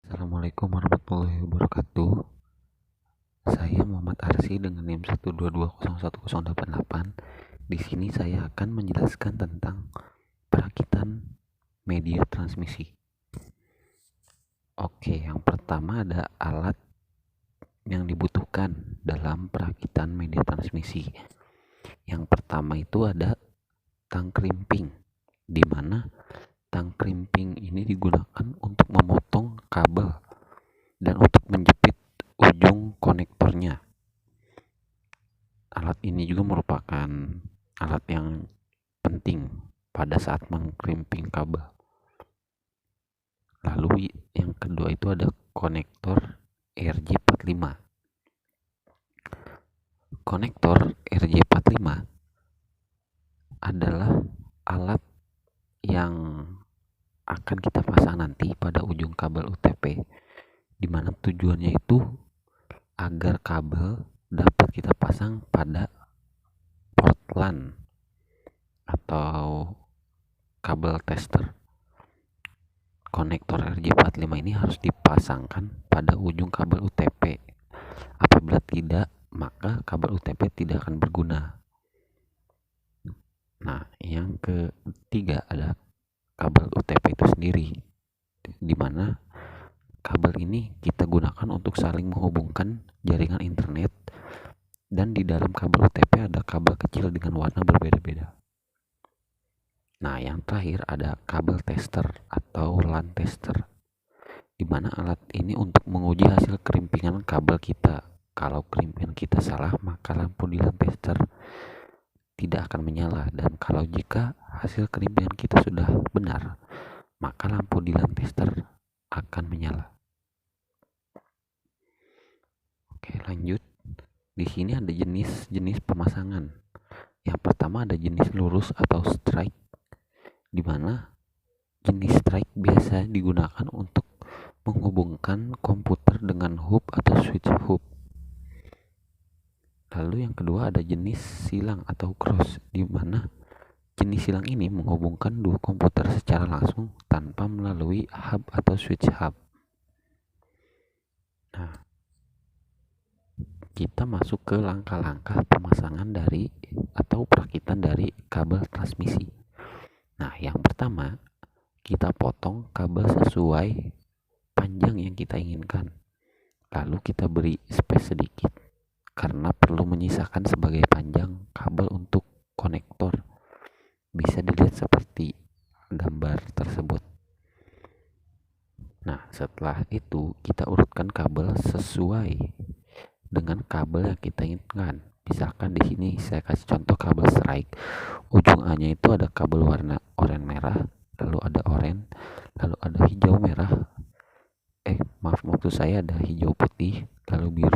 Assalamualaikum warahmatullahi wabarakatuh. Saya Muhammad Arsy dengan NIM 122011088. Di sini saya akan menjelaskan tentang perakitan media transmisi. Oke, yang pertama ada alat yang dibutuhkan dalam perakitan media transmisi. Yang pertama itu ada tang krimping, di mana tang krimping ini digunakan untuk memotong kabel dan untuk menjepit ujung konektornya. Alat ini juga merupakan alat yang penting pada saat mengkrimping kabel. Lalu yang kedua itu ada konektor RJ45. Konektor RJ45 adalah alat yang akan kita pasang nanti pada ujung kabel UTP, di mana tujuannya itu agar kabel dapat kita pasang pada port LAN atau kabel tester. Konektor RJ45 ini harus dipasangkan pada ujung kabel UTP. Apabila tidak, maka kabel UTP tidak akan berguna. Nah, yang ketiga ada kabel UTP itu sendiri, di mana kabel ini kita gunakan untuk saling menghubungkan jaringan internet, dan di dalam kabel UTP ada kabel kecil dengan warna berbeda-beda. Nah, yang terakhir ada kabel tester atau LAN tester, di mana alat ini untuk menguji hasil kerimpingan kabel kita. Kalau kerimpingan kita salah, maka lampu di LAN tester tidak akan menyala, dan kalau jika hasil kerimpingan kita sudah benar, maka lampu di LAN tester akan menyala. Oke, lanjut. Di sini ada jenis-jenis pemasangan. Yang pertama ada jenis lurus atau strike, di mana jenis strike biasa digunakan untuk menghubungkan komputer dengan hub atau switch hub. Lalu yang kedua ada jenis silang atau cross, di mana jenis silang ini menghubungkan dua komputer secara langsung tanpa melalui hub atau switch hub. Nah, kita masuk ke langkah-langkah pemasangan dari atau perakitan dari kabel transmisi. Nah, yang pertama, kita potong kabel sesuai panjang yang kita inginkan. Lalu kita beri space sedikit karena perlu menyisakan sebagai panjang kabel untuk konektor. Bisa dilihat seperti gambar tersebut. Nah, setelah itu kita urutkan kabel sesuai dengan kabel yang kita inginkan. Misalkan di sini saya kasih contoh kabel strike. Ujung A-nya itu ada kabel warna oranye merah, lalu ada oranye, lalu ada hijau merah. Maksud saya ada hijau putih, lalu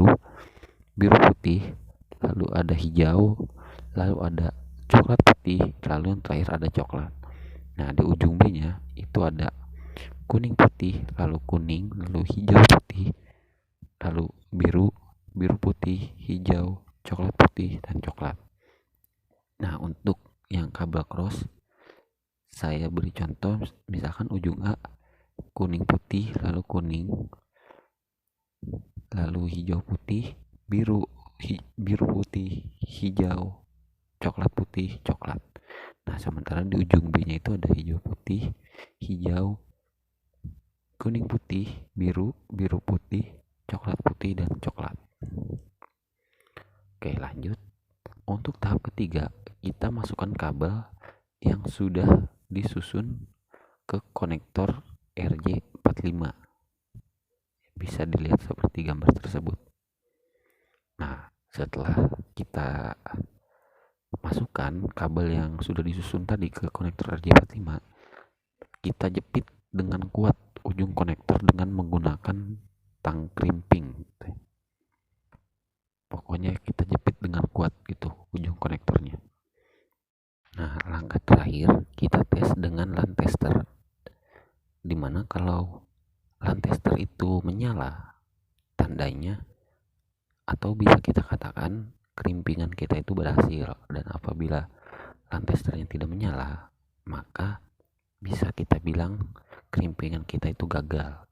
biru putih, lalu ada hijau, lalu ada coklat putih, lalu yang terakhir ada coklat. Nah, di ujung B-nya itu ada kuning putih, lalu kuning, lalu hijau putih, lalu biru putih, hijau, coklat putih, dan coklat. Nah, untuk yang kabel cross saya beri contoh, misalkan ujung A kuning putih, lalu kuning, lalu hijau putih, biru putih, hijau, coklat putih, coklat. Nah, sementara di ujung B-nya itu ada hijau putih, hijau, kuning putih, biru putih, coklat putih, dan coklat. Oke, lanjut. Untuk tahap ketiga, kita masukkan kabel yang sudah disusun ke konektor RJ45. Bisa dilihat seperti gambar tersebut. Nah, setelah kita masukkan kabel yang sudah disusun tadi ke konektor RJ45, kita jepit dengan kuat ujung konektor dengan menggunakan tang krimping. Pokoknya kita jepit dengan kuat gitu ujung konektornya. Nah, langkah terakhir kita tes dengan LAN tester, dimana kalau LAN tester itu menyala, tandanya atau bisa kita katakan kerimpingan kita itu berhasil. Dan apabila LAN testernya tidak menyala, maka bisa kita bilang kerimpingan kita itu gagal.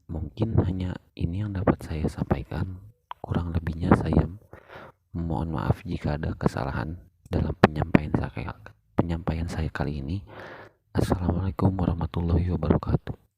Mungkin hanya ini yang dapat saya sampaikan. Kurang lebihnya saya mohon maaf jika ada kesalahan dalam penyampaian saya kali ini. Assalamualaikum warahmatullahi wabarakatuh.